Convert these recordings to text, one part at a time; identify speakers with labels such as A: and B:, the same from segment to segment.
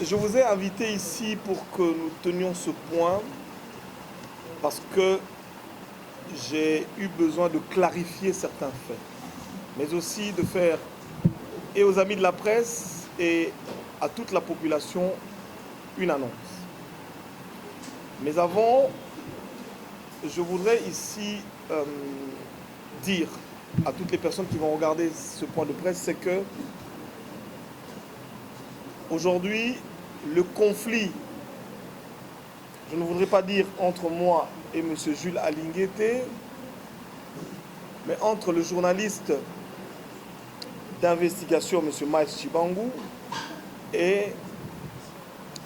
A: Je vous ai invité ici pour que nous tenions ce point parce que j'ai eu besoin de clarifier certains faits, mais aussi de faire, et aux amis de la presse et à toute la population, une annonce. Mais avant, je voudrais ici dire à toutes les personnes qui vont regarder ce point de presse, c'est que aujourd'hui, le conflit, je ne voudrais pas dire entre moi et M. Jules Alinguete, mais entre le journaliste d'investigation, M. Miles Tshibangou, et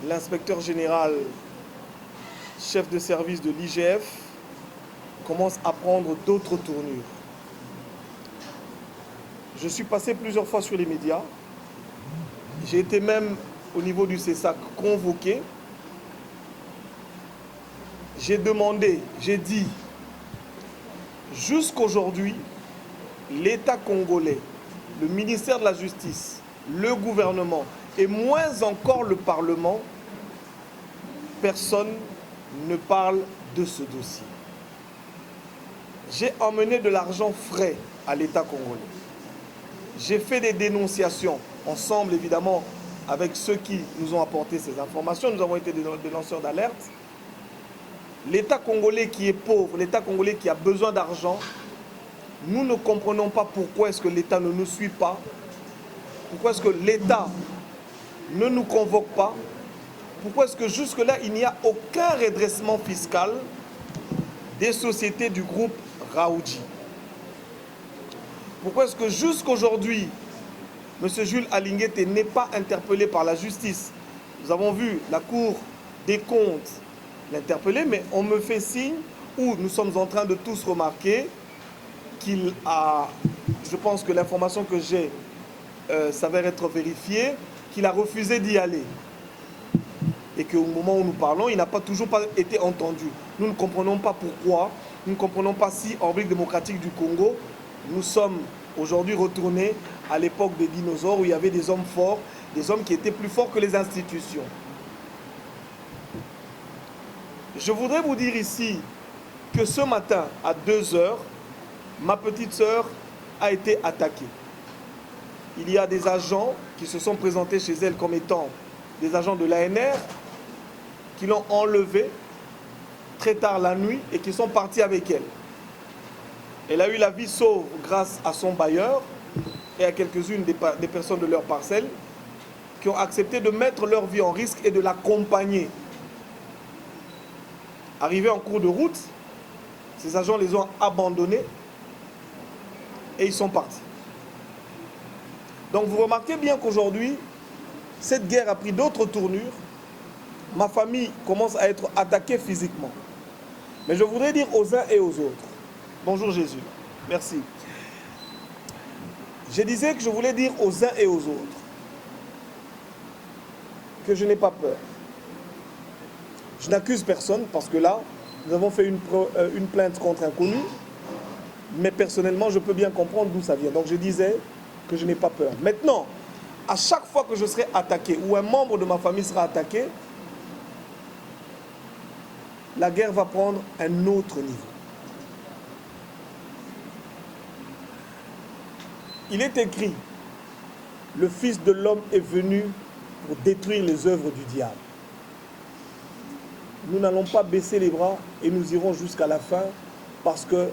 A: l'inspecteur général, chef de service de l'IGF, commence à prendre d'autres tournures. Je suis passé plusieurs fois sur les médias. J'ai été même au niveau du CESAC convoqué. J'ai demandé, j'ai dit, jusqu'aujourd'hui, l'État congolais, le ministère de la Justice, le gouvernement et moins encore le Parlement, personne ne parle de ce dossier. J'ai emmené de l'argent frais à l'État congolais. J'ai fait des dénonciations, ensemble évidemment avec ceux qui nous ont apporté ces informations. Nous avons été des lanceurs d'alerte. L'État congolais qui est pauvre, l'État congolais qui a besoin d'argent, nous ne comprenons pas pourquoi est-ce que l'État ne nous suit pas, pourquoi est-ce que l'État ne nous convoque pas, pourquoi est-ce que jusque-là il n'y a aucun redressement fiscal des sociétés du groupe Raoudji. Pourquoi est-ce que jusqu'aujourd'hui, M. Jules Alinguete n'est pas interpellé par la justice? Nous avons vu la Cour des comptes l'interpeller, mais on me fait signe, ou nous sommes en train de tous remarquer, qu'il a, je pense que l'information que j'ai s'avère être vérifiée, qu'il a refusé d'y aller. Et qu'au moment où nous parlons, il n'a pas toujours pas été entendu. Nous ne comprenons pas pourquoi, nous ne comprenons pas si, en République démocratique du Congo, nous sommes aujourd'hui retournés à l'époque des dinosaures où il y avait des hommes forts, des hommes qui étaient plus forts que les institutions. Je voudrais vous dire ici que ce matin, à 2 h, ma petite sœur a été attaquée. Il y a des agents qui se sont présentés chez elle comme étant des agents de l'ANR, qui l'ont enlevée très tard la nuit et qui sont partis avec elle. Elle a eu la vie sauve grâce à son bailleur et à quelques-unes des personnes de leur parcelle qui ont accepté de mettre leur vie en risque et de l'accompagner. Arrivés en cours de route, ces agents les ont abandonnés et ils sont partis. Donc vous remarquez bien qu'aujourd'hui, cette guerre a pris d'autres tournures. Ma famille commence à être attaquée physiquement. Mais je voudrais dire aux uns et aux autres, bonjour Jésus, merci. Je disais que je voulais dire aux uns et aux autres que je n'ai pas peur. Je n'accuse personne parce que là, nous avons fait une plainte contre un connu, mais personnellement, je peux bien comprendre d'où ça vient. Donc je disais que je n'ai pas peur. Maintenant, à chaque fois que je serai attaqué ou un membre de ma famille sera attaqué, la guerre va prendre un autre niveau. Il est écrit, le Fils de l'homme est venu pour détruire les œuvres du diable. Nous n'allons pas baisser les bras et nous irons jusqu'à la fin parce que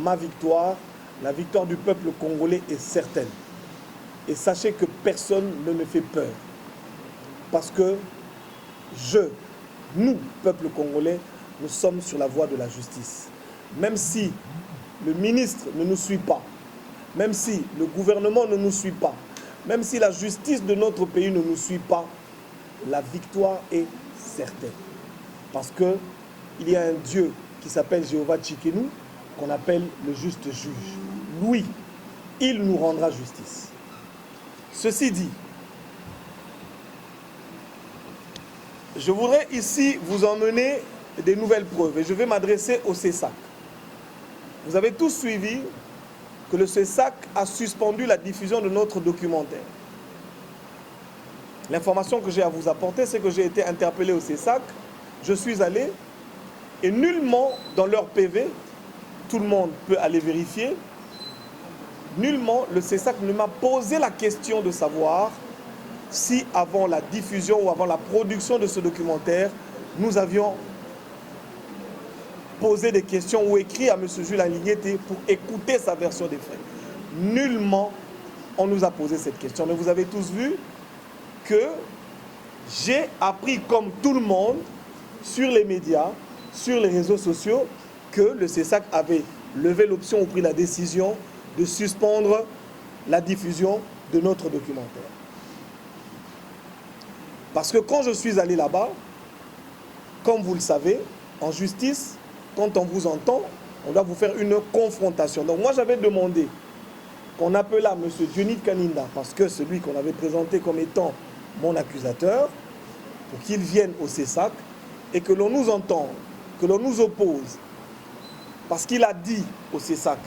A: ma victoire, la victoire du peuple congolais est certaine. Et sachez que personne ne me fait peur. Parce que nous, peuple congolais, nous sommes sur la voie de la justice. Même si le ministre ne nous suit pas, même si le gouvernement ne nous suit pas, même si la justice de notre pays ne nous suit pas, la victoire est certaine. Parce qu'il y a un Dieu qui s'appelle Jéhovah Tchikenu, qu'on appelle le juste juge. Lui, il nous rendra justice. Ceci dit, je voudrais ici vous emmener des nouvelles preuves et je vais m'adresser au CESAC. Vous avez tous suivi que le CESAC a suspendu la diffusion de notre documentaire. L'information que j'ai à vous apporter, c'est que j'ai été interpellé au CESAC. Je suis allé et nullement dans leur PV, tout le monde peut aller vérifier, nullement le CESAC ne m'a posé la question de savoir si avant la diffusion ou avant la production de ce documentaire, nous avions posé des questions ou écrit à M. Jules Alinguete pour écouter sa version des faits. Nullement on nous a posé cette question. Mais vous avez tous vu que j'ai appris comme tout le monde sur les médias, sur les réseaux sociaux, que le CESAC avait levé l'option ou pris la décision de suspendre la diffusion de notre documentaire. Parce que quand je suis allé là-bas, comme vous le savez, en justice, quand on vous entend, on doit vous faire une confrontation. Donc moi j'avais demandé qu'on appelât M. Dionyd Kaninda, parce que celui qu'on avait présenté comme étant mon accusateur, pour qu'il vienne au CESAC et que l'on nous entende, que l'on nous oppose, parce qu'il a dit au CESAC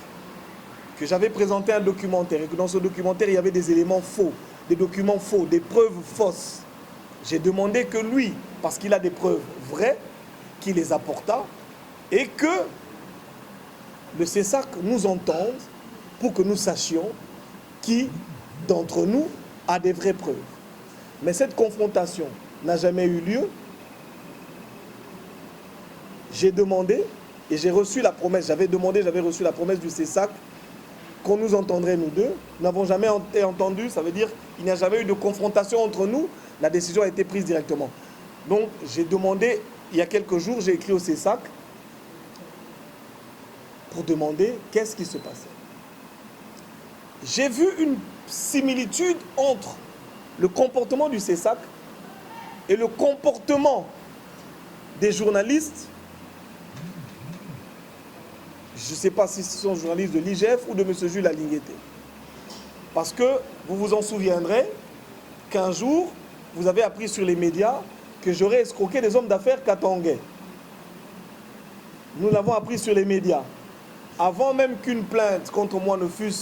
A: que j'avais présenté un documentaire et que dans ce documentaire il y avait des éléments faux, des documents faux, des preuves fausses. J'ai demandé que lui, parce qu'il a des preuves vraies, qu'il les apporta et que le CESAC nous entende pour que nous sachions qui d'entre nous a des vraies preuves. Mais cette confrontation n'a jamais eu lieu. J'ai demandé et j'ai reçu la promesse, j'avais reçu la promesse du CESAC qu'on nous entendrait nous deux. Nous n'avons jamais été entendus, ça veut dire qu'il n'y a jamais eu de confrontation entre nous. La décision a été prise directement. Donc j'ai demandé, il y a quelques jours, j'ai écrit au CESAC pour demander qu'est-ce qui se passait. J'ai vu une similitude entre le comportement du CESAC et le comportement des journalistes. Je ne sais pas si ce sont journalistes de l'IGF ou de M. Jules Alinguete. Parce que vous vous en souviendrez qu'un jour, vous avez appris sur les médias que j'aurais escroqué des hommes d'affaires katangais. Nous l'avons appris sur les médias. Avant même qu'une plainte contre moi ne fût...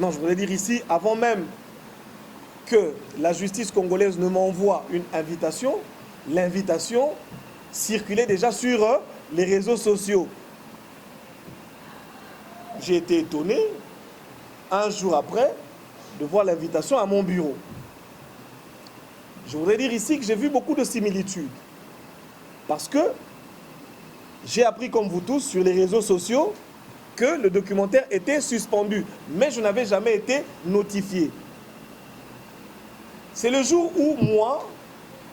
A: Non, je voulais dire ici, avant même que la justice congolaise ne m'envoie une invitation, l'invitation circulait déjà sur les réseaux sociaux. J'ai été étonné, un jour après, de voir l'invitation à mon bureau. Je voudrais dire ici que j'ai vu beaucoup de similitudes. Parce que j'ai appris comme vous tous sur les réseaux sociaux que le documentaire était suspendu. Mais je n'avais jamais été notifié. C'est le jour où moi,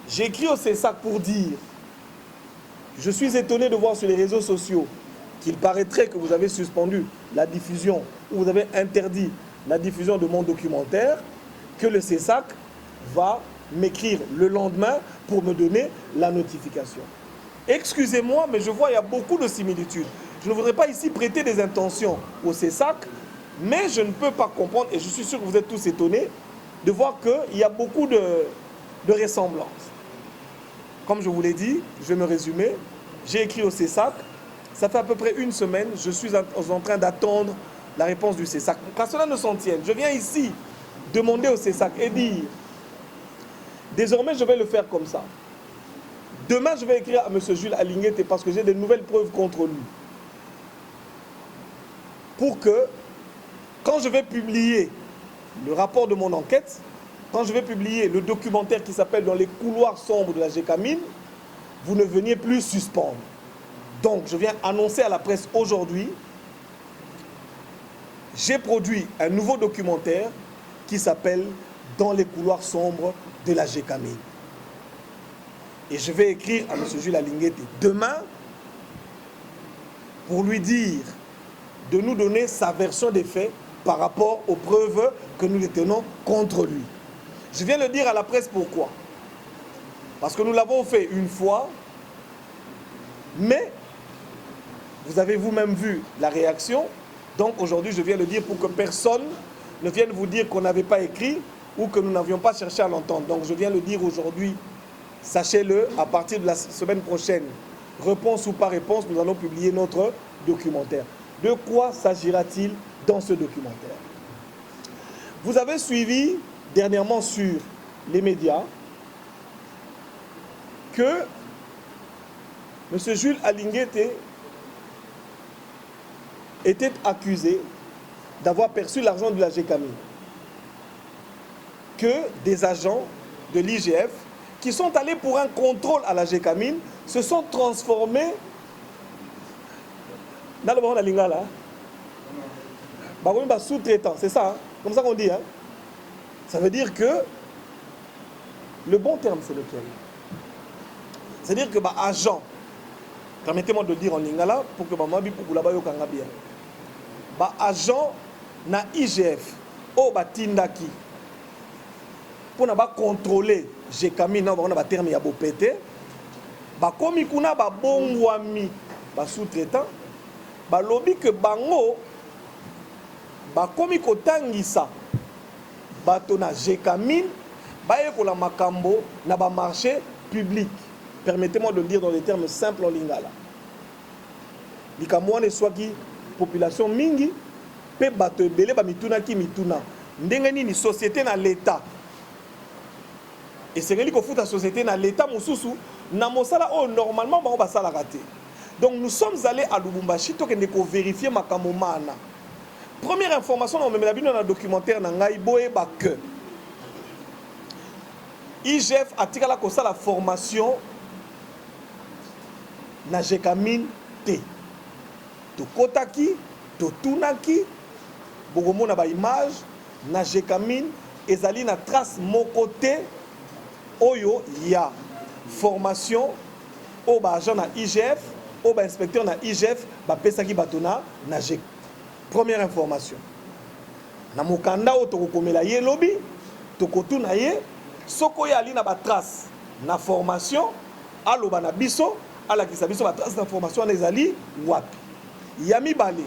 A: j'ai écrit au CESAC pour dire je suis étonné de voir sur les réseaux sociaux qu'il paraîtrait que vous avez suspendu la diffusion ou vous avez interdit la diffusion de mon documentaire, que le CESAC va m'écrire le lendemain pour me donner la notification. Excusez-moi, mais je vois qu'il y a beaucoup de similitudes. Je ne voudrais pas ici prêter des intentions au CESAC, mais je ne peux pas comprendre, et je suis sûr que vous êtes tous étonnés, de voir qu'il y a beaucoup de ressemblances. Comme je vous l'ai dit, je vais me résumer. J'ai écrit au CESAC. Ça fait à peu près une semaine, je suis en train d'attendre la réponse du CESAC. Qu'à cela ne s'en tienne, je viens ici demander au CESAC et dire, désormais je vais le faire comme ça. Demain je vais écrire à M. Jules Alinguete parce que j'ai de nouvelles preuves contre lui. Pour que, quand je vais publier le rapport de mon enquête, quand je vais publier le documentaire qui s'appelle « Dans les couloirs sombres de la Gécamine », vous ne veniez plus suspendre. Donc, je viens annoncer à la presse aujourd'hui, j'ai produit un nouveau documentaire qui s'appelle « Dans les couloirs sombres de la Gécamine ». Et je vais écrire à M. Jules Alinguete demain pour lui dire de nous donner sa version des faits par rapport aux preuves que nous détenons contre lui. Je viens le dire à la presse pourquoi. Parce que nous l'avons fait une fois, mais vous avez vous-même vu la réaction. Donc aujourd'hui, je viens le dire pour que personne ne vienne vous dire qu'on n'avait pas écrit ou que nous n'avions pas cherché à l'entendre. Donc je viens le dire aujourd'hui. Sachez-le, à partir de la semaine prochaine, réponse ou pas réponse, nous allons publier notre documentaire. De quoi s'agira-t-il dans ce documentaire? Vous avez suivi dernièrement sur les médias que M. Jules Alinguete était accusé d'avoir perçu l'argent de la GECAMI. Que des agents de l'IGF qui sont allés pour un contrôle à la GECAMI se sont transformés dans le monde de la Lingala. Sous-traitant, c'est ça, hein? Comme ça qu'on dit. Hein? Ça veut dire que le bon terme, c'est lequel? C'est-à-dire que agent, permettez-moi de le dire en lingala pour que maman pour là-bas yokanga bien. Agent na IGF au batindaki pour na ba contrôler GECAMI na ba terme ya bopete ba komi kuna ba bongwami ba sous-traitant ba lobi que bango ba komi kotangisa bato na GECAMI ba ekola makambo na ba marché public. Permettez-moi de le dire dans des termes simples en lingala. Likamwane soit qui population mingi pe bato ebele ba mituna ki mituna ndenge nini société na l'état et c'est que la société na l'état mosusu na mosala oh normalement ba basala raté. Donc nous sommes allés à Lubumbashi to kende ko vérifier makambo mana. Première information on me la bino na documentaire na ngai boye ba que IGF a tiré la formation na GECAMI te to kotaki to tunaki bogomona ba image na GECAMI ezali na trace mon côté oyo ya formation au ba agent na IGF au ba inspecteur na IGF ba pesaki batona na GEC. Première information na mokanda o to komela ye lobi to kotuna ye soko ya ali na ba trace na formation aloba na biso ala ki sabiso ba trace d'information na ezali wapi yami balé.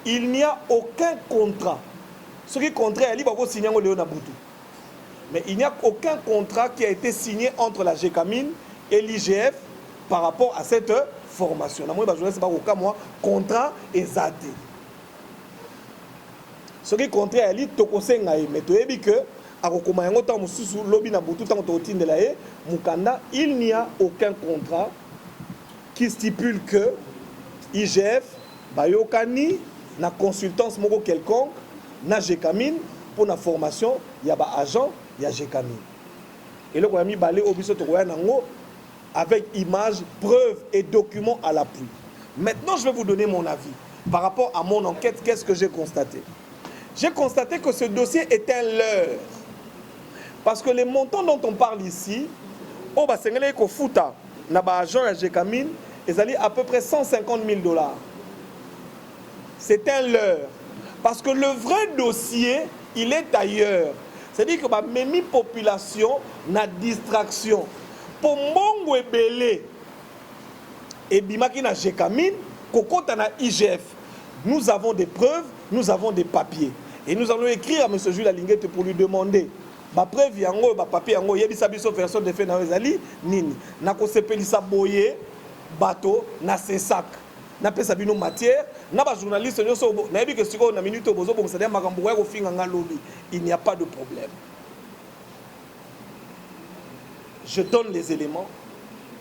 A: Il n'y a aucun contrat. Ce qui est contrat, il y a signé au Léon Aboutou. Mais il n'y a aucun contrat qui a été signé entre la GECAMI et l'IGF par rapport à cette formation. Je pas aucun contrat exact. Ce qui est contrat, il y a mais tu sais que il n'y a aucun contrat qui stipule que IGF bayokani na consultance moko quelconque na GECAMI pour la formation ya ba agent ya GECAMI. Et le koyami balé obiso to koya nango avec images, preuves et documents à l'appui. Maintenant, je vais vous donner mon avis par rapport à mon enquête. Qu'est-ce que j'ai constaté? J'ai constaté que ce dossier est un leurre. Parce que les montants dont on parle ici, au Basengele ko futa na ba agent ya GECAMI, ils allaient à peu près 150 000 $. C'est un leurre. Parce que le vrai dossier, il est ailleurs. C'est-à-dire que la même population n'a distraction. Pour Mbongo et Belé, et Bimaki na GECAMI, Kokota na IGF, nous avons des preuves, nous avons des papiers. Et nous allons écrire à M. Jules Alinguete pour lui demander ba preuve yango, ba papier yango, yebisa biso version de fait na ezali nini. Na ko sepelisa boye bateau na ses sacs. Na pesa bino matière, na ba journaliste nyoso na yebi que siko na minute bozo bo msada makambo ya ko finga nga lobby. Il n'y a pas de problème. Je donne les éléments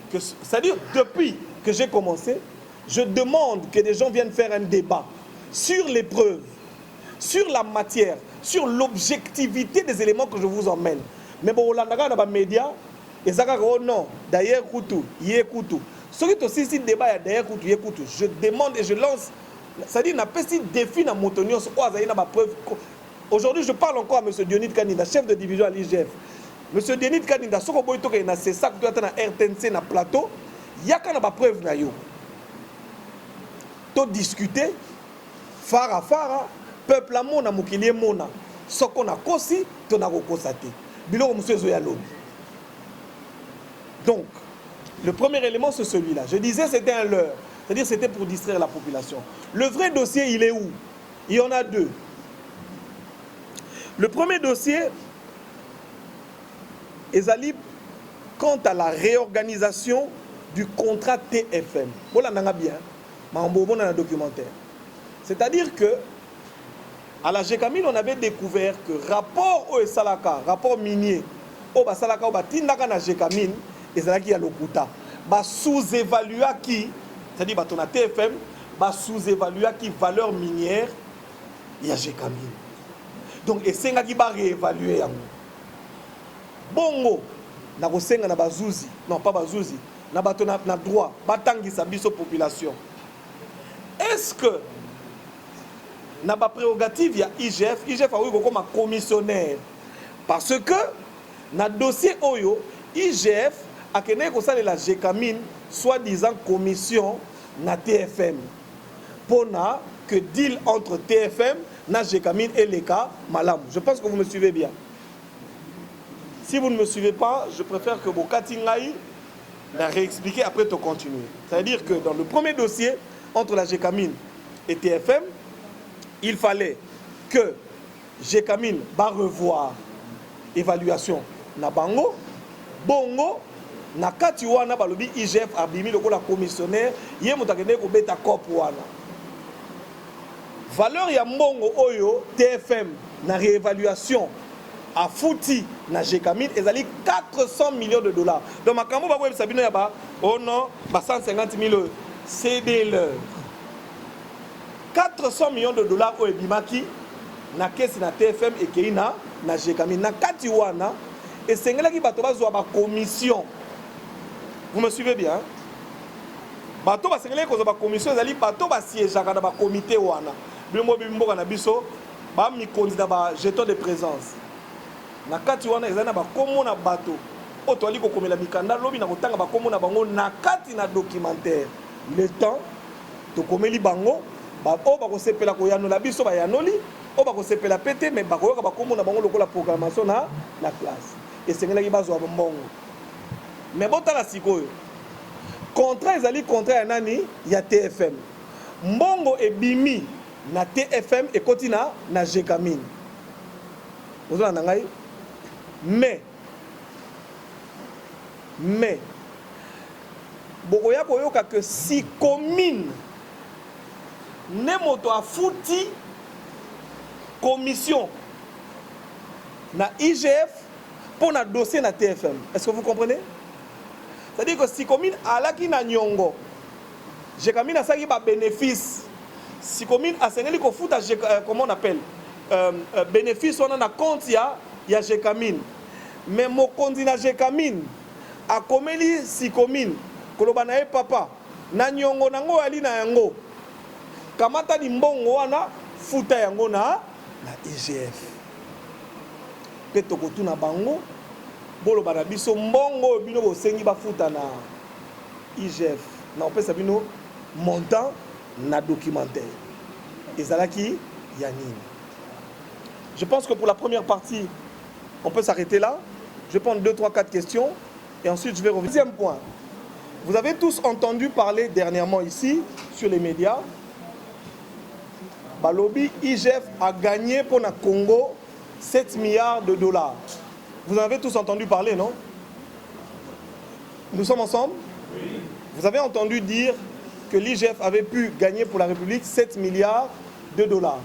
A: que c'est-à-dire depuis que j'ai commencé, je demande que des gens viennent faire un débat sur les preuves, sur la matière, sur l'objectivité des éléments que je vous emmène. Mais bon, on a dans les médias, et ça non, d'ailleurs, hier, ce qui est aussi si débat d'ailleurs, je demande et je lance, c'est-à-dire, n'a pas si défi dans mon tonnion, aujourd'hui, je parle encore à M. Dionyd Kanida, chef de division à l'IGF. M. Dionyd Kanida, ce qu'on peut c'est ça que tu as dans RTNC, dans plateau, il y a quand même des preuves. Tu discuter, phare, peuple à mona, moukilier mona, ce qu'on a kosi, tu as constaté. Bilo, monsieur Zoyalobi. Donc, le premier élément, c'est celui-là. Je disais c'était un leurre. C'est-à-dire c'était pour distraire la population. Le vrai dossier, il est où? Il y en a deux. Le premier dossier, Ezali, quant à la réorganisation du contrat TFM. Voilà, on a bien. Mais on a un documentaire. C'est-à-dire que À la GECAMIN, on avait découvert que rapport au Salaka, rapport minier, au Salaka, au Batindaka na GECAMIN, et c'est là qu'il y a le Kouta. Bah sous-évaluer qui, c'est-à-dire bah ton TFM, bah sous-évaluer qui valeur minière, il y a GECAMIN. Donc et c'est là qui va réévaluer. Bongo, na kosenga na bazouzi, non pas bazouzi, na bato na droit, batangi sa biso population. Est-ce que na ba prérogative ya IGF a eu comme commissionnaire parce que na dossier Oyo IGF a kené ko ça la GECAMIN soi-disant commission na TFM pour que deal entre TFM na GECAMIN et les cas malam. Je pense que vous me suivez bien. Si vous ne me suivez pas, je préfère que vous katingaï la réexpliquer après te continuer. C'est-à-dire que dans le premier dossier entre la GECAMIN et TFM, il fallait que GECAMIN va revoir évaluation na bango, bongo, na kati wana balobi IGF abimi lokola commissionnaire, yé mutakende ko beta cop wana. Valeur ya mbongo oyo TFM na réévaluation a fouti na GECAMIN ezali 400 millions de dollars. Donc makambo ba web sabino ya ba oh non, ba 150 000 CD leur. 400 millions de dollars au ebimaki na kesi na TFM et keina na GECAMIN na kati wana et sengelaki bato bazwa ba commission. Vous me suivez bien? Bato ba sengelaki ko ba commission ezali bato ba siège na ba comité wana. Bimbo bimbo na biso ba mi candidat ba jeton de présence. Na kati wana ezali na ba komo na bato. Oto ali ko komela mikanda lobi na kotanga ba komo na bango na kati na documentaire. Le temps to komeli bango ba o ba ko sepela ko yanola biso ba yanoli o ba ko sepela pété mais ba ko yoka ba komo na bango lokola programmation na la classe et sengela ki bazwa mbongo mais botala sikoyo contrat ezali contrat ya nani ya TFM mbongo ebimi na TFM et kotina na GECAMIN ozona na ngai mais bokoya koyoka que si commune ne moto a fouti commission na IGF pour na dossier na TFM. Est-ce que vous comprenez? C'est-à-dire que si commune alaki na nyongo, GECAMIN a saki ba bénéfice. Si commune a sengeli ko fouta comment on appelle bénéfice on a na compte ya GECAMIN. Mais mo kondi na GECAMIN a komeli si commune koloba na e papa na nyongo nango ali na yango. Kamata ni mbongo wana futa yango na IGF. Peto kotu na bango bolo bana biso mbongo bino bo sengi ba futa na IGF. Na opesa bino montant na documentaire. Ezalaki yanini. Je pense que pour la première partie, on peut s'arrêter là. Je vais prendre 2, 3, 4 questions et ensuite je vais revenir. Deuxième point. Vous avez tous entendu parler dernièrement ici sur les médias. Balobi IGF a gagné pour le Congo 7 milliards de dollars. Vous en avez tous entendu parler, non? Nous sommes ensemble? Oui. Vous avez entendu dire que l'IGF avait pu gagner pour la République 7 milliards de dollars.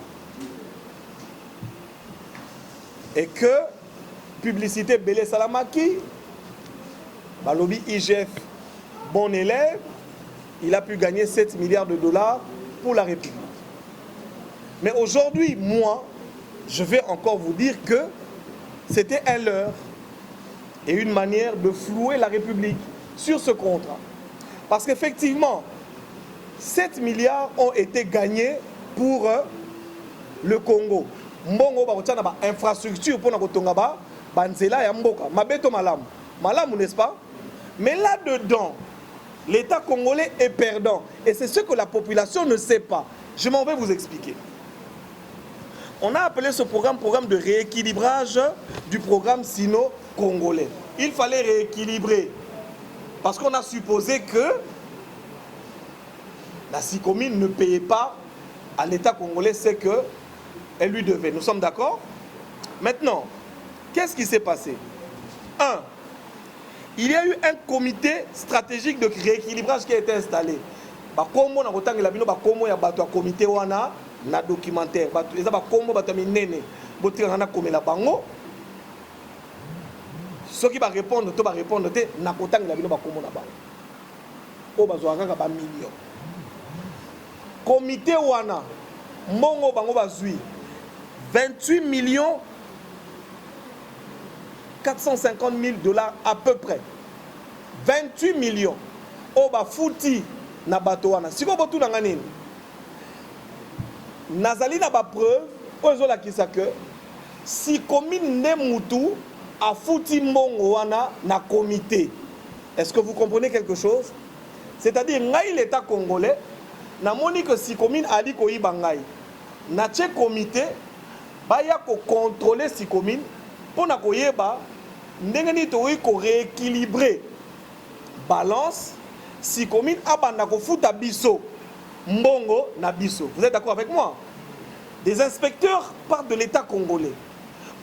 A: Et que, publicité Belé Salamaki, Balobi IGF, bon élève, il a pu gagner 7 milliards de dollars pour la République. Mais aujourd'hui, moi, je vais encore vous dire que c'était un leurre et une manière de flouer la République sur ce contrat. Parce qu'effectivement, 7 milliards ont été gagnés pour le Congo. Mbongo ba ba infrastructure pour na kotonga ba banzela ya mboka. Mabeto malamu. Malamu, n'est-ce pas? Mais là-dedans, l'État congolais est perdant. Et c'est ce que la population ne sait pas. Je m'en vais vous expliquer. On a appelé ce programme de rééquilibrage du programme sino-congolais. Il fallait rééquilibrer parce qu'on a supposé que la SICOMIN ne payait pas à l'État congolais ce qu'elle lui devait. Nous sommes d'accord? Maintenant, qu'est-ce qui s'est passé? 1. Il y a eu un comité stratégique de rééquilibrage qui a été installé. Comité na documentaire bato eza ba kombo bato minene botika na komela bango soki ba répondre te na kotanga bino ba kombo na bango o bazwa kaka ba million comité wana mbongo bango bazui 28 millions 450 000 dollars à peu près 28 millions o ba fouti na bato wana siko botu na nini nazali na ba preuve ozo la kisa que si commune ne mutu a fouti mbongo wana na comité. Est-ce que vous comprenez quelque chose? C'est-à-dire ngai l'état congolais na moni que si commune ali ko yiba ngai na tche comité baya ko contrôler si commune pona ko yeba ndenge ni to ko rééquilibrer balance si commune abanda ko futa biso mbongo na biso. Vous êtes d'accord avec moi? Des inspecteurs partent de l'état congolais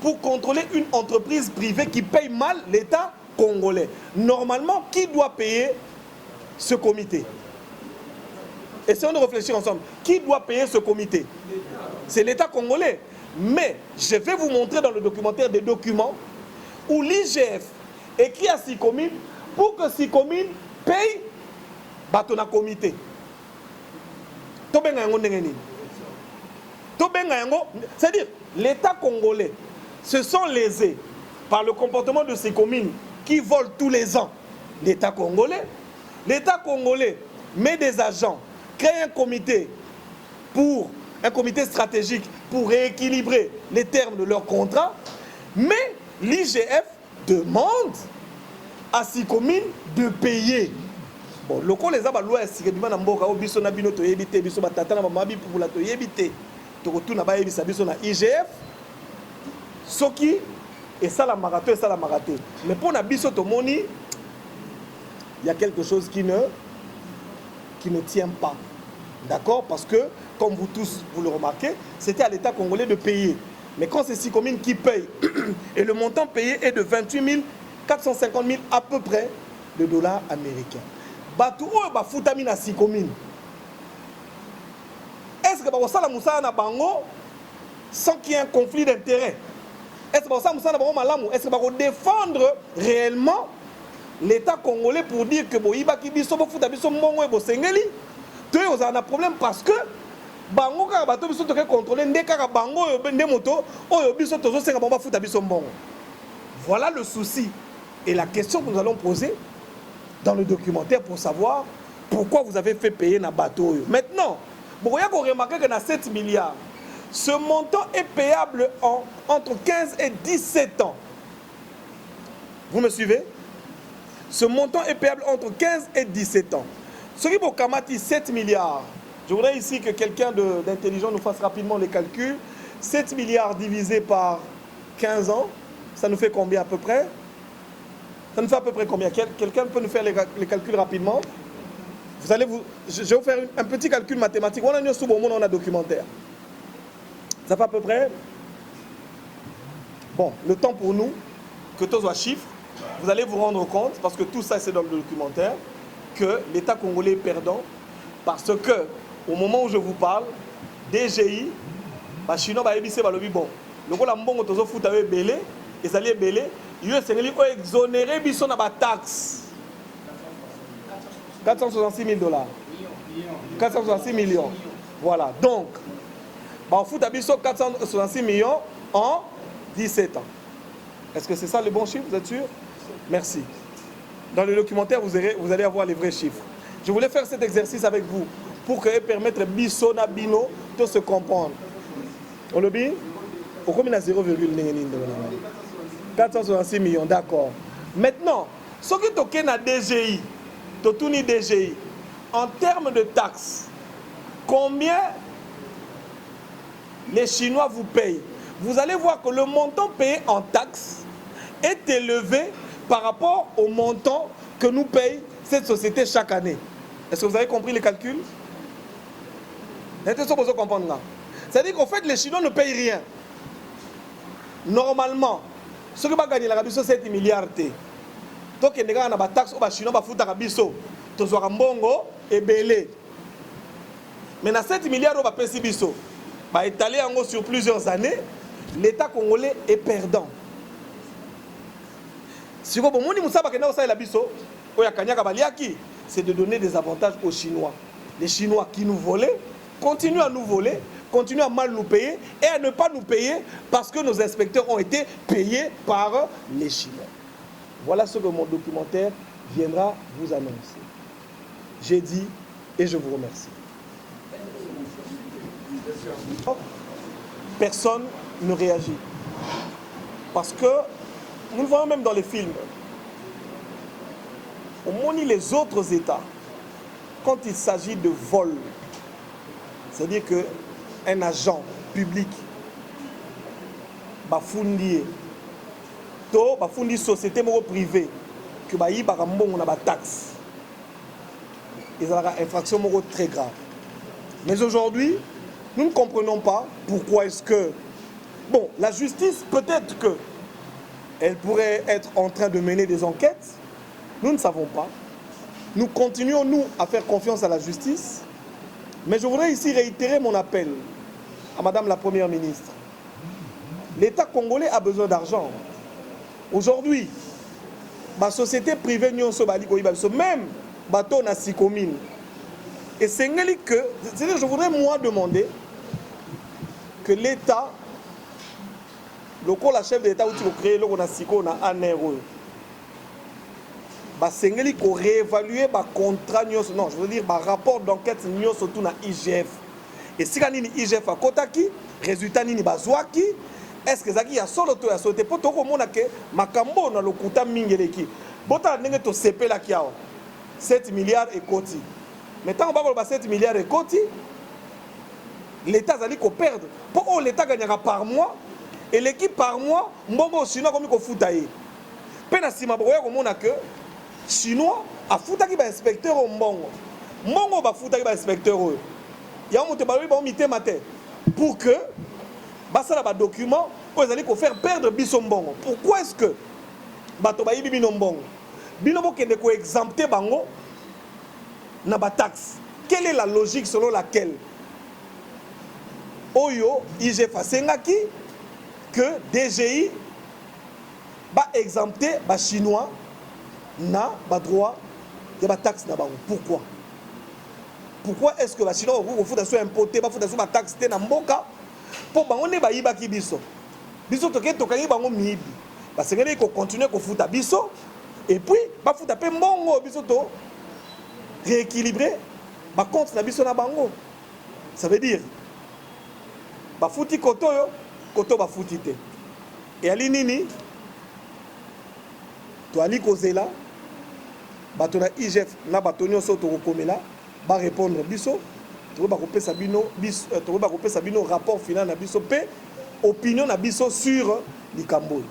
A: pour contrôler une entreprise privée qui paye mal l'état congolais. Normalement, qui doit payer ce comité? Essayons de réfléchir ensemble. Qui doit payer ce comité? C'est l'état congolais. Mais je vais vous montrer dans le documentaire des documents où l'IGF écrit à SICOMIN pour que SICOMIN paye batona comité. C'est-à-dire, l'État congolais se sont lésés par le comportement de ces communes qui volent tous les ans l'État congolais. L'État congolais met des agents, crée un comité stratégique pour rééquilibrer les termes de leur contrat, mais l'IGF demande à ces communes de payer. Bon, le coup les abalous est na mboka o biso na bino to yebite biso batata na mamabi pour la to yebite to retourna ba yebisa biso na IGF soki et ça la marathon mais pour na biso to moni il y a quelque chose qui ne tient pas, d'accord, parce que comme vous tous vous le remarquez c'était à l'État congolais de payer, mais quand c'est 6 communes qui payent et le montant payé est de 28 450 000 à peu près de dollars américains. Batu oyo ba futami na 6 communes. Est-ce que ba osala musala na bango sans qu'il y ait un conflit d'intérêt? Est-ce que ba osala musala na bango malamu? Est-ce que ba défendre réellement l'État congolais pour dire que boyiba ki biso bo futa biso mbongo e bo sengeli? To yo za na problème parce que bango ka bato biso to ke contrôler ndeka ka bango yo bende moto oyo biso tozo senga ba futa biso mbongo. Voilà le souci et la question que nous allons poser dans le documentaire pour savoir pourquoi vous avez fait payer na bateau. Maintenant, vous voyez qu'on remarque que dans 7 milliards, ce montant est payable entre 15 et 17 ans. Vous me suivez? Ce montant est payable entre 15 et 17 ans. Ce qui vous kamati 7 milliards, je voudrais ici que quelqu'un d'intelligent nous fasse rapidement les calculs. 7 milliards divisé par 15 ans, ça nous fait combien à peu près? Ça nous fait à peu près combien? Quelqu'un peut nous faire les calculs rapidement? Je vais vous faire un petit calcul mathématique. On a un documentaire. Ça fait à peu près... Bon, le temps pour nous, que tous soient chiffres, vous allez vous rendre compte, parce que tout ça c'est dans le documentaire, que l'État congolais est perdant, parce que au moment où je vous parle, DGI, les Chinois ont dit bon, le gars mbongo tozo futa belé, ils allaient belé. Il y a exonéré biso na ba taxe 466 000 dollars 466 millions. Voilà, donc on fout à biso 466 millions en 17 ans. Est-ce que c'est ça le bon chiffre? Vous êtes sûr? Merci. Dans le documentaire vous allez avoir les vrais chiffres. Je voulais faire cet exercice avec vous pour que permettre biso na bino de se comprendre. On le dit au combien 0,9 466 millions, d'accord. Maintenant, ce qui est à DGI, DGI, en termes de taxes, combien les Chinois vous payent? Vous allez voir que le montant payé en taxes est élevé par rapport au montant que nous paye cette société chaque année. Est-ce que vous avez compris les calculs? C'est-à-dire qu'en fait, les Chinois ne payent rien. Normalement, ce qui va gagner la Rabiso 7 milliards. Donc, il y a des taxes aux Chinois qui font la Rabiso. Tous les mbongo et belé. Mais dans 7 milliards, on va payer Biso. bah, étalé sur plusieurs années, l'État congolais est perdant. Si vous c'est de donner des avantages aux Chinois. Les Chinois qui nous volaient continuent à nous voler, continuent à mal nous payer et à ne pas nous payer parce que nos inspecteurs ont été payés par les Chinois. Voilà ce que mon documentaire viendra vous annoncer. J'ai dit et je vous remercie. Personne ne réagit. Parce que nous le voyons même dans les films. On montre les autres États. Quand il s'agit de vol, c'est-à-dire qu'un agent public, bafundi société privée, que bayi on a taxe. Ils ont une infraction très grave. Mais aujourd'hui, nous ne comprenons pas pourquoi est-ce que... Bon, la justice, peut-être que elle pourrait être en train de mener des enquêtes. Nous ne savons pas. Nous continuons, nous, à faire confiance à la justice. Mais je voudrais ici réitérer mon appel à Madame la Première ministre. L'État congolais a besoin d'argent. Aujourd'hui, la société privée, même bateau na sikomine. Et c'est que, c'est-à-dire, je voudrais moi demander que l'État, la chef de l'État, où tu veux créer le Siko na ANRE, c'est qu'on réévalue le contrat, non, je veux dire, le rapport d'enquête surtout na IGF. Et si on IGF à Kotaki, résultat ni bazwaki, est-ce que ça y a solo to ya sauté pour tout le monde que makambo na lokuta mingeleki. Bota nenge to CP la kiao 7 milliards et koti. Mais tant on va 7 milliards et koti, l'État allait perdre. Pour l'État gagnera par mois et l'équipe par mois, mbongo chinois comme ko futaye. Pena sima boya ko mona que chinois a futaki ba inspecteur au mbongo. Mbongo ba futaki ba inspecteur eux. Ya mo te ba mité matin pour que ça là ba document pour aller ko faire perdre biso mbongo. Pourquoi est-ce que bato ba yibi bino mbongo? Bino bo kende ko exempter bango na ba taxe. Quelle est la logique selon laquelle Oyo IGF Sengaki que DGI va exempter les Chinois na ba droit de ba taxe na bango. Pourquoi? Pourquoi est-ce que les Chinois vont faire importer ba faire ba taxe na mboka pour bango ne ba yiba ki biso. Biso toke tokangi bango mibi. Ba sengeli ko continuer ko futa biso et puis ba futa pe mbongo biso to rééquilibrer ba compte na biso na bango. Ça veut dire bafuti koto yo koto bafuti te et ali nini to ali kozela bato na IGF na bato nyonso to kokomela ba répondre biso to ba kopesa bino biso to ba kopesa bino rapport final na biso pe opinion na biso sur likambo.